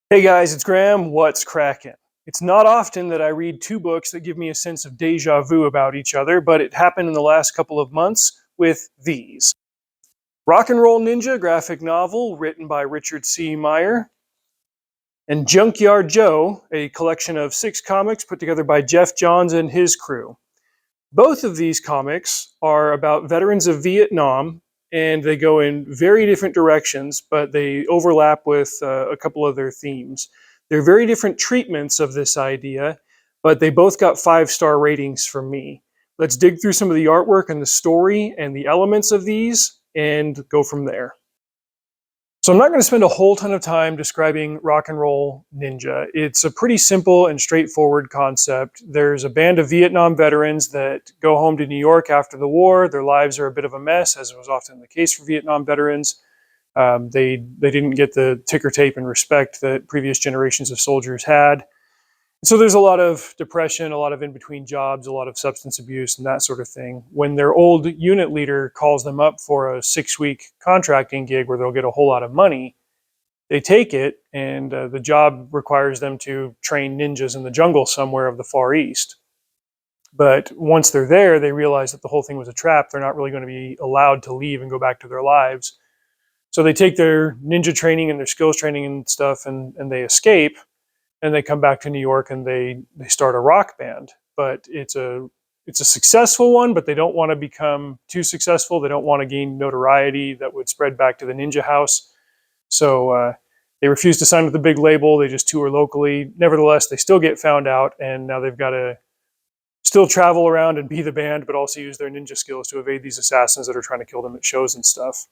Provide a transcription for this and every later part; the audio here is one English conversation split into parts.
Hey guys, it's Graham. What's cracking? It's not often that I read two books that give me a sense of deja vu about each other, but it happened in the last couple of months with these. Rock and Roll Ninja graphic novel written by Richard C. Meyer, and Junkyard Joe, a collection of 6 comics put together by Jeff Johns and his crew. Both of these comics are about veterans of Vietnam, and they go in very different directions, but they overlap with a couple of their themes. They're very different treatments of this idea, but they both got 5-star ratings from me. Let's dig through some of the artwork and the story and the elements of these and go from there. So I'm not going to spend a whole ton of time describing Rock and Roll Ninja. It's a pretty simple and straightforward concept. There's a band of Vietnam veterans that go home to New York after the war. Their lives are a bit of a mess, as was often the case for Vietnam veterans. They didn't get the ticker tape and respect that previous generations of soldiers had. So there's a lot of depression, a lot of in-between jobs, a lot of substance abuse and that sort of thing. When their old unit leader calls them up for a 6-week contracting gig where they'll get a whole lot of money, they take it, and the job requires them to train ninjas in the jungle somewhere of the Far East. But once they're there, they realize that the whole thing was a trap. They're not really going to be allowed to leave and go back to their lives. So they take their ninja training and their skills training and stuff, and they escape, and they come back to New York and they start a rock band. But it's a successful one, but they don't want to become too successful. They don't want to gain notoriety that would spread back to the ninja house. So they refuse to sign with the big label. They just tour locally. Nevertheless, they still get found out, and now they've got to still travel around and be the band, but also use their ninja skills to evade these assassins that are trying to kill them at shows and stuff.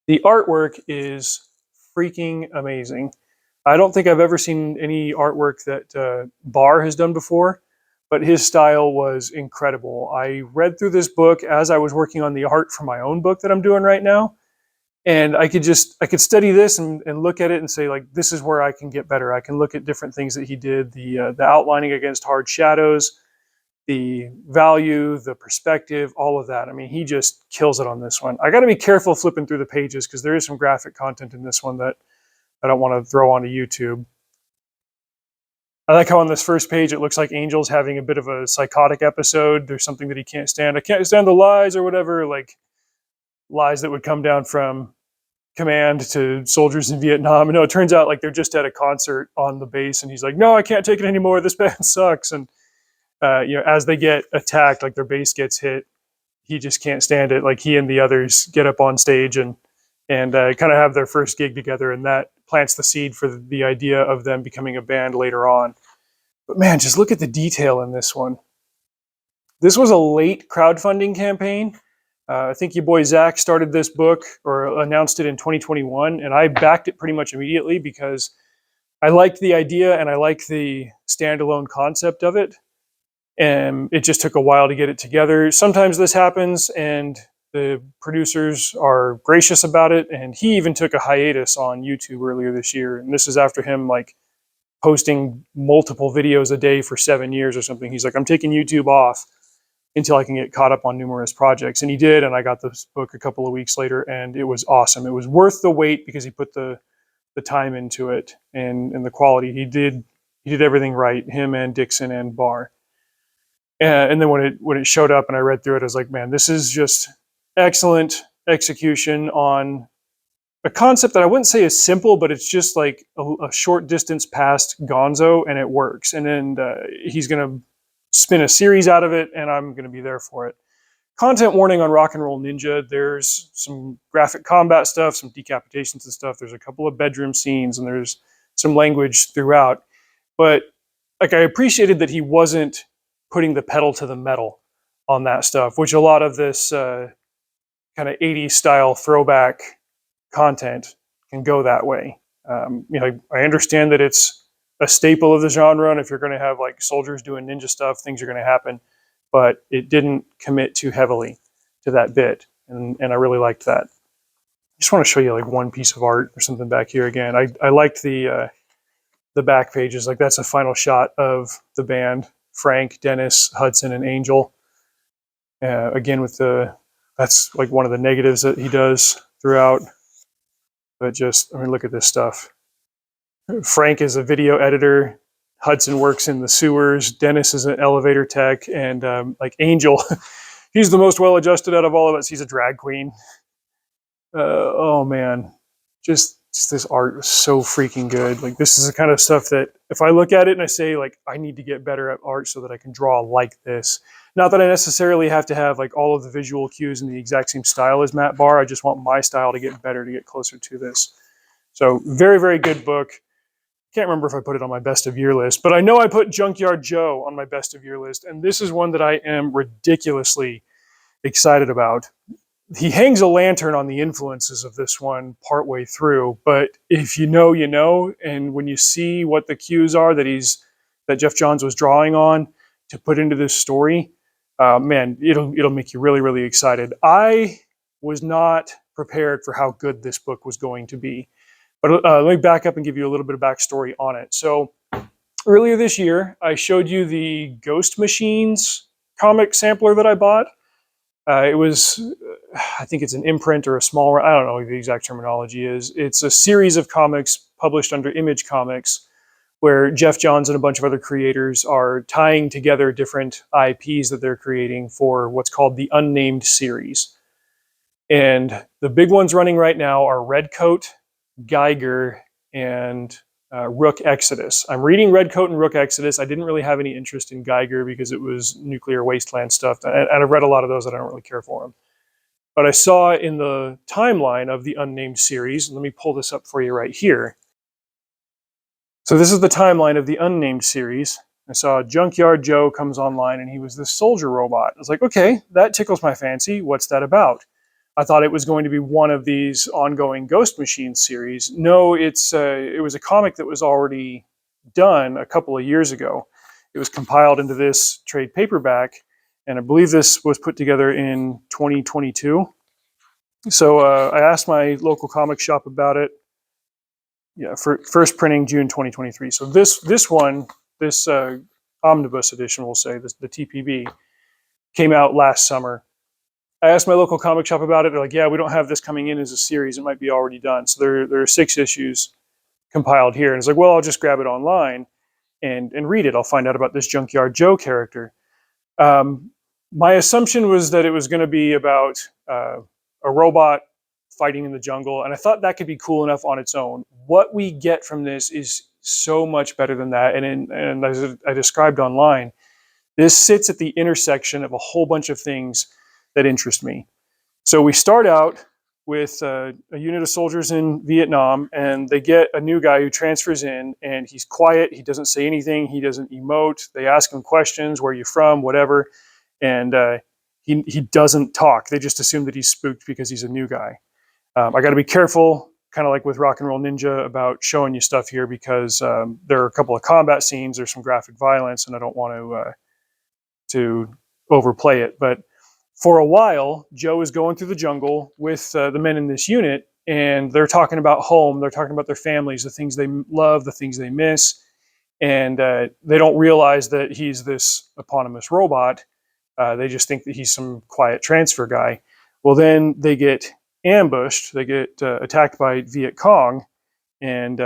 The artwork is freaking amazing. I don't think I've ever seen any artwork that Barr has done before, but his style was incredible. I read through this book as I was working on the art for my own book that I'm doing right now, and I could study this and look at it and say, like, this is where I can get better. I can look at different things that he did, the outlining against hard shadows, the value, the perspective, all of that. I mean, he just kills it on this one. I got to be careful flipping through the pages because there is some graphic content in this one that I don't want to throw onto YouTube. I like how on this first page it looks like Angel's having a bit of a psychotic episode. There's something that he can't stand. I can't stand the lies or whatever, like lies that would come down from command to soldiers in Vietnam. And no, it turns out like they're just at a concert on the base, and he's like, "No, I can't take it anymore. This band sucks." And as they get attacked, like their base gets hit, he just can't stand it. Like he and the others get up on stage and kind of have their first gig together, and that plants the seed for the idea of them becoming a band later on. But man, just look at the detail in this one. This was a late crowdfunding campaign. I think your boy Zach started this book or announced it in 2021, and I backed it pretty much immediately because I liked the idea and I liked the standalone concept of it. And it just took a while to get it together. Sometimes this happens, and the producers are gracious about it. And he even took a hiatus on YouTube earlier this year. And this is after him like posting multiple videos a day for 7 years or something. He's like, I'm taking YouTube off until I can get caught up on numerous projects. And he did, and I got this book a couple of weeks later, and it was awesome. It was worth the wait because he put the time into it and the quality. He did everything right, him and Dixon and Barr. And then when it showed up and I read through it, I was like, man, this is just excellent execution on a concept that I wouldn't say is simple, but it's just like a short distance past Gonzo, and it works. And then he's going to spin a series out of it, and I'm going to be there for it. Content warning on Rock and Roll Ninja. There's some graphic combat stuff, some decapitations and stuff. There's a couple of bedroom scenes, and there's some language throughout. But like, I appreciated that he wasn't putting the pedal to the metal on that stuff, which a lot of this kind of 80s style throwback content can go that way. I understand that it's a staple of the genre, and if you're going to have like soldiers doing ninja stuff, things are going to happen, but it didn't commit too heavily to that bit, and I really liked that. I just want to show you like one piece of art or something back here again. I liked the back pages. Like that's a final shot of the band: Frank, Dennis, Hudson, and Angel. Again, that's like one of the negatives that he does throughout. But just, I mean, look at this stuff. Frank is a video editor. Hudson works in the sewers. Dennis is an elevator tech, and like Angel, he's the most well-adjusted out of all of us. He's a drag queen. Oh man, just this art was so freaking good. Like this is the kind of stuff that if I look at it and I say like I need to get better at art so that I can draw like this. Not that I necessarily have to have like all of the visual cues in the exact same style as Matt Barr. I just want my style to get better, to get closer to this. So very, very good book. Can't remember if I put it on my best of year list, but I know I put Junkyard Joe on my best of year list, and this is one that I am ridiculously excited about. He hangs a lantern on the influences of this one partway through, but if you know, you know, and when you see what the cues are that Jeff Johns was drawing on to put into this story, man, it'll make you really, really excited. I was not prepared for how good this book was going to be. But let me back up and give you a little bit of backstory on it. So earlier this year, I showed you the Ghost Machines comic sampler that I bought. It was, I think it's an imprint or a small, I don't know what the exact terminology is. It's a series of comics published under Image Comics where Jeff Johns and a bunch of other creators are tying together different IPs that they're creating for what's called the Unnamed series. And the big ones running right now are Redcoat, Geiger, and Rook Exodus. I'm reading Redcoat and Rook Exodus. I didn't really have any interest in Geiger because it was nuclear wasteland stuff, and I've read a lot of those that I don't really care for them. But I saw in the timeline of the Unnamed series, let me pull this up for you right here. So this is the timeline of the Unnamed series. I saw Junkyard Joe comes online, and he was this soldier robot. I was like, okay, that tickles my fancy. What's that about? I thought it was going to be one of these ongoing Ghost Machine series. No, it was a comic that was already done a couple of years ago. It was compiled into this trade paperback, and I believe this was put together in 2022. So I asked my local comic shop about it. Yeah, for first printing June 2023. So this omnibus edition, we'll say, the TPB, came out last summer. I asked my local comic shop about it. They're like, yeah, we don't have this coming in as a series. It might be already done. So there are 6 issues compiled here. And it's like, well, I'll just grab it online and read it. I'll find out about this Junkyard Joe character. My assumption was that it was going to be about a robot fighting in the jungle. And I thought that could be cool enough on its own. What we get from this is so much better than that. And as I described online, this sits at the intersection of a whole bunch of things that interest me. So we start out with a unit of soldiers in Vietnam, and they get a new guy who transfers in, and he's quiet. He doesn't say anything. He doesn't emote. They ask him questions, where are you from, whatever, and he doesn't talk. They just assume that he's spooked because he's a new guy. I got to be careful, kind of like with Rock and Roll Ninja, about showing you stuff here because there are a couple of combat scenes. There's some graphic violence, and I don't want to overplay it, but for a while, Joe is going through the jungle with the men in this unit, and they're talking about home. They're talking about their families, the things they love, the things they miss, and they don't realize that he's this eponymous robot. They just think that he's some quiet transfer guy. Well, then they get ambushed. They get attacked by Viet Cong, and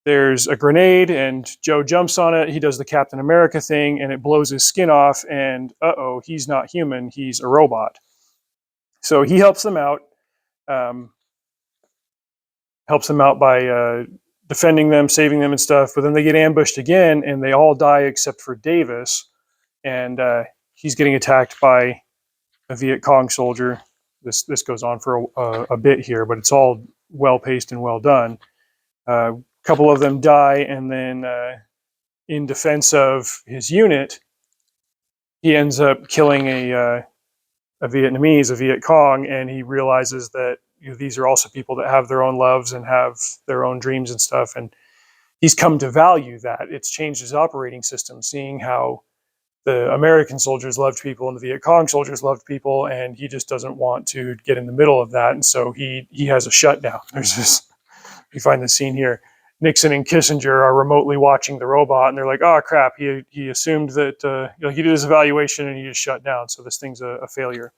there's a grenade, and Joe jumps on it. He does the Captain America thing, and it blows his skin off, and uh-oh, he's not human. He's a robot. So he helps them out by defending them, saving them and stuff, but then they get ambushed again, and they all die except for Davis, and he's getting attacked by a Viet Cong soldier. This goes on for a bit here, but it's all well-paced and well done. Couple of them die, and then in defense of his unit, he ends up killing a Vietnamese, a Viet Cong, and he realizes that these are also people that have their own loves and have their own dreams and stuff, and he's come to value that. It's changed his operating system, seeing how the American soldiers loved people and the Viet Cong soldiers loved people, and he just doesn't want to get in the middle of that, and so he has a shutdown. There's this, you find the scene here. Nixon and Kissinger are remotely watching the robot, and they're like, "Oh crap! He assumed that he did his evaluation and he just shut down. So this thing's a failure."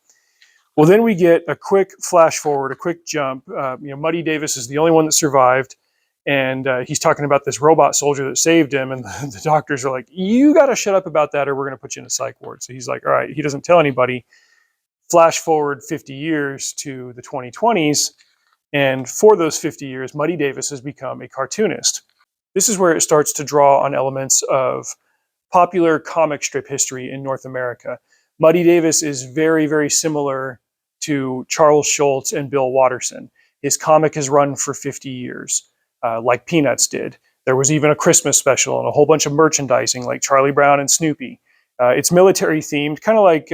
Well, then we get a quick flash forward, a quick jump. Muddy Davis is the only one that survived, And he's talking about this robot soldier that saved him, and the doctors are like, "You got to shut up about that, or we're going to put you in a psych ward." So he's like, "All right." He doesn't tell anybody. Flash forward 50 years to the 2020s, and for those 50 years, Muddy Davis has become a cartoonist. This is where it starts to draw on elements of popular comic strip history in North America. Muddy Davis is very, very similar to Charles Schulz and Bill Watterson. His comic has run for 50 years, like Peanuts did. There was even a Christmas special and a whole bunch of merchandising like Charlie Brown and Snoopy. It's military themed, kind of like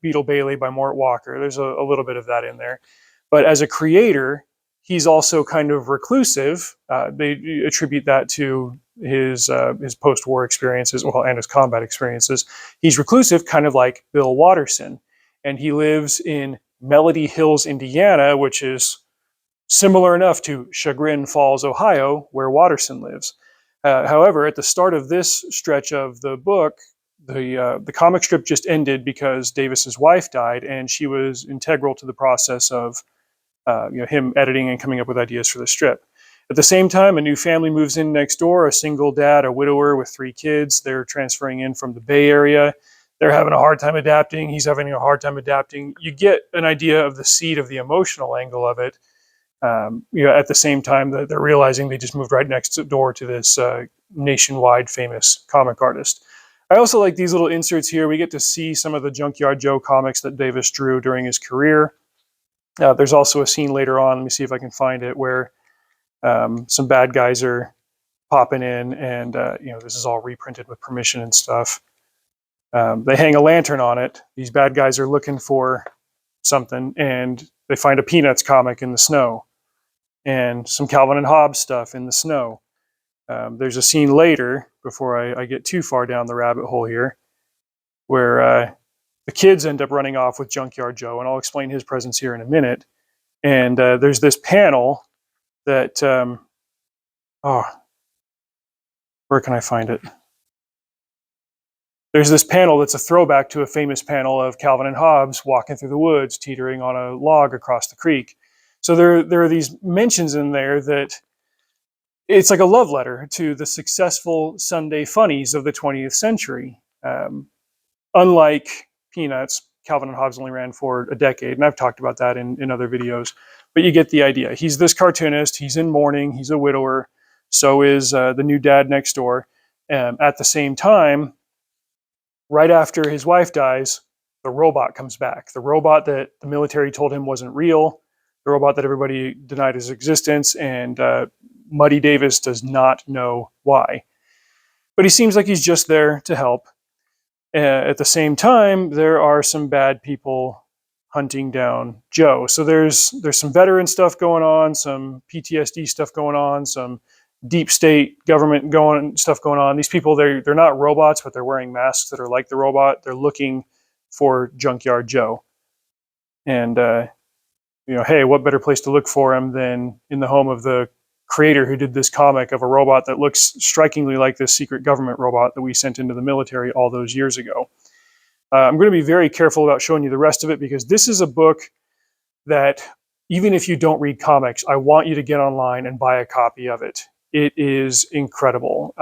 Beetle Bailey by Mort Walker. There's a little bit of that in there. But as a creator, he's also kind of reclusive. They attribute that to his post-war experiences, well, and his combat experiences. He's reclusive, kind of like Bill Watterson, and he lives in Melody Hills, Indiana, which is similar enough to Chagrin Falls, Ohio, where Watterson lives. However, at the start of this stretch of the book, the comic strip just ended because Davis's wife died, and she was integral to the process of him editing and coming up with ideas for the strip. At the same time, a new family moves in next door, a single dad, a widower with 3 kids. They're transferring in from the Bay Area. They're having a hard time adapting. He's having a hard time adapting. You get an idea of the seed of the emotional angle of it. At the same time that they're realizing they just moved right next door to this nationwide famous comic artist. I also like these little inserts here. We get to see some of the Junkyard Joe comics that Davis drew during his career. There's also a scene later on, let me see if I can find it, where some bad guys are popping in, and this is all reprinted with permission and stuff. They hang a lantern on it. These bad guys are looking for something, and they find a Peanuts comic in the snow, and some Calvin and Hobbes stuff in the snow. There's a scene later, before I get too far down the rabbit hole here, where the kids end up running off with Junkyard Joe, and I'll explain his presence here in a minute. And there's this panel that, where can I find it? There's this panel that's a throwback to a famous panel of Calvin and Hobbes walking through the woods, teetering on a log across the creek. So there are these mentions in there that it's like a love letter to the successful Sunday funnies of the 20th century. Unlike Peanuts, Calvin and Hobbes only ran for a decade, and I've talked about that in other videos, but you get the idea. He's this cartoonist, he's in mourning, he's a widower, so is the new dad next door. At the same time, right after his wife dies, the robot comes back. The robot that the military told him wasn't real, the robot that everybody denied his existence, and Muddy Davis does not know why. But he seems like he's just there to help. At the same time, there are some bad people hunting down Joe. So there's some veteran stuff going on, some PTSD stuff going on, some deep state government stuff going on. These people, they're not robots, but they're wearing masks that are like the robot. They're looking for Junkyard Joe. And, hey, what better place to look for him than in the home of the creator who did this comic of a robot that looks strikingly like this secret government robot that we sent into the military all those years ago. I'm going to be very careful about showing you the rest of it, because this is a book that, even if you don't read comics, I want you to get online and buy a copy of it. It is incredible.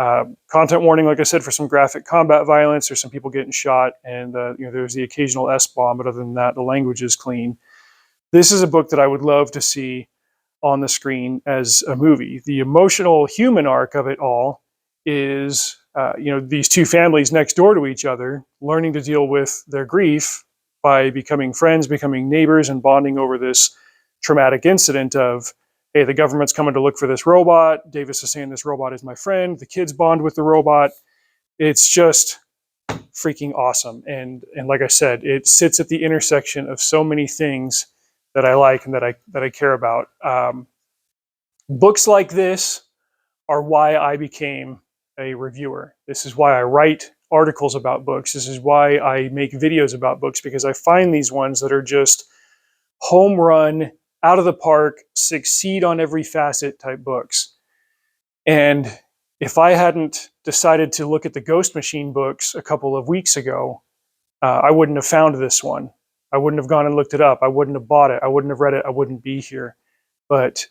Content warning, like I said, for some graphic combat violence. There's some people getting shot, and there's the occasional S-bomb, but other than that, the language is clean. This is a book that I would love to see on the screen as a movie. The emotional human arc of it all is, these two families next door to each other learning to deal with their grief by becoming friends, becoming neighbors, and bonding over this traumatic incident of, hey, the government's coming to look for this robot. Davis is saying this robot is my friend. The kids bond with the robot. It's just freaking awesome. And like I said, it sits at the intersection of so many things that I like and that I care about. Books like this are why I became a reviewer. This is why I write articles about books. This is why I make videos about books, because I find these ones that are just home run, out of the park, succeed on every facet type books. And if I hadn't decided to look at the Ghost Machine books a couple of weeks ago, I wouldn't have found this one. I wouldn't have gone and looked it up. I wouldn't have bought it. I wouldn't have read it. I wouldn't be here. But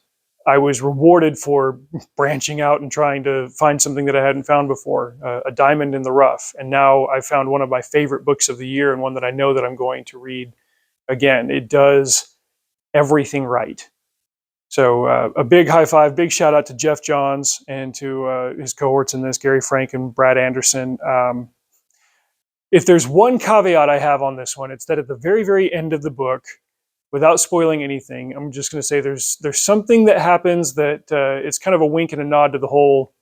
I was rewarded for branching out and trying to find something that I hadn't found before, a diamond in the rough. And now I've found one of my favorite books of the year, and one that I know that I'm going to read again. It does everything right. So a big high five, big shout out to Jeff Johns and to his cohorts in this, Gary Frank and Brad Anderson. If there's one caveat I have on this one, it's that at the very, very end of the book, without spoiling anything, I'm just going to say there's something that happens that it's kind of a wink and a nod to the whole,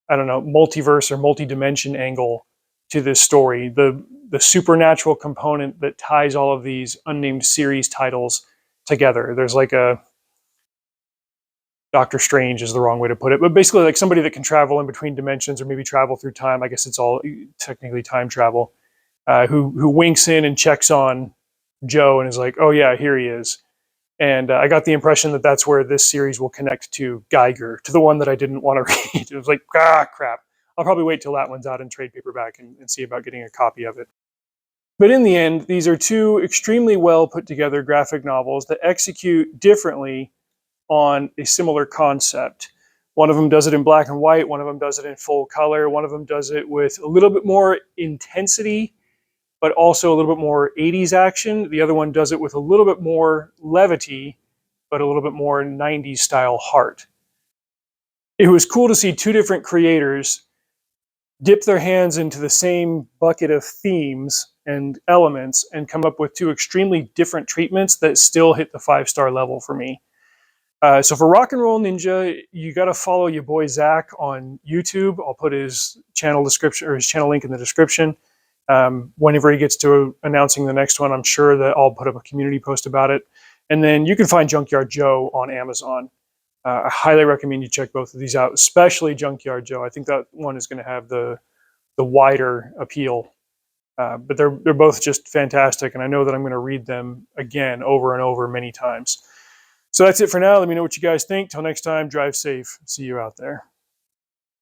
I don't know, multiverse or multi-dimension angle to this story. The supernatural component that ties all of these unnamed series titles together. There's like a Doctor Strange is the wrong way to put it, but basically like somebody that can travel in between dimensions or maybe travel through time. I guess it's all technically time travel. Who winks in and checks on Joe and is like, "Oh yeah, here he is." And I got the impression that that's where this series will connect to Geiger, to the one that I didn't want to read. It was like, crap. I'll probably wait till that one's out in trade paperback and see about getting a copy of it. But in the end, these are two extremely well put together graphic novels that execute differently on a similar concept. One of them does it in black and white, one of them does it in full color, one of them does it with a little bit more intensity, but also a little bit more 80s action. The other one does it with a little bit more levity, but a little bit more 90s style heart. It was cool to see two different creators dip their hands into the same bucket of themes and elements and come up with two extremely different treatments that still hit the 5-star level for me. So for Rock and Roll Ninja, you got to follow your boy Zach on YouTube. I'll put his channel description or his channel link in the description. Whenever he gets to announcing the next one, I'm sure that I'll put up a community post about it. And then you can find Junkyard Joe on Amazon. I highly recommend you check both of these out, especially Junkyard Joe. I think that one is going to have the wider appeal. But they're both just fantastic, and I know that I'm going to read them again over and over many times. So that's it for now. Let me know what you guys think. Till next time, drive safe. See you out there.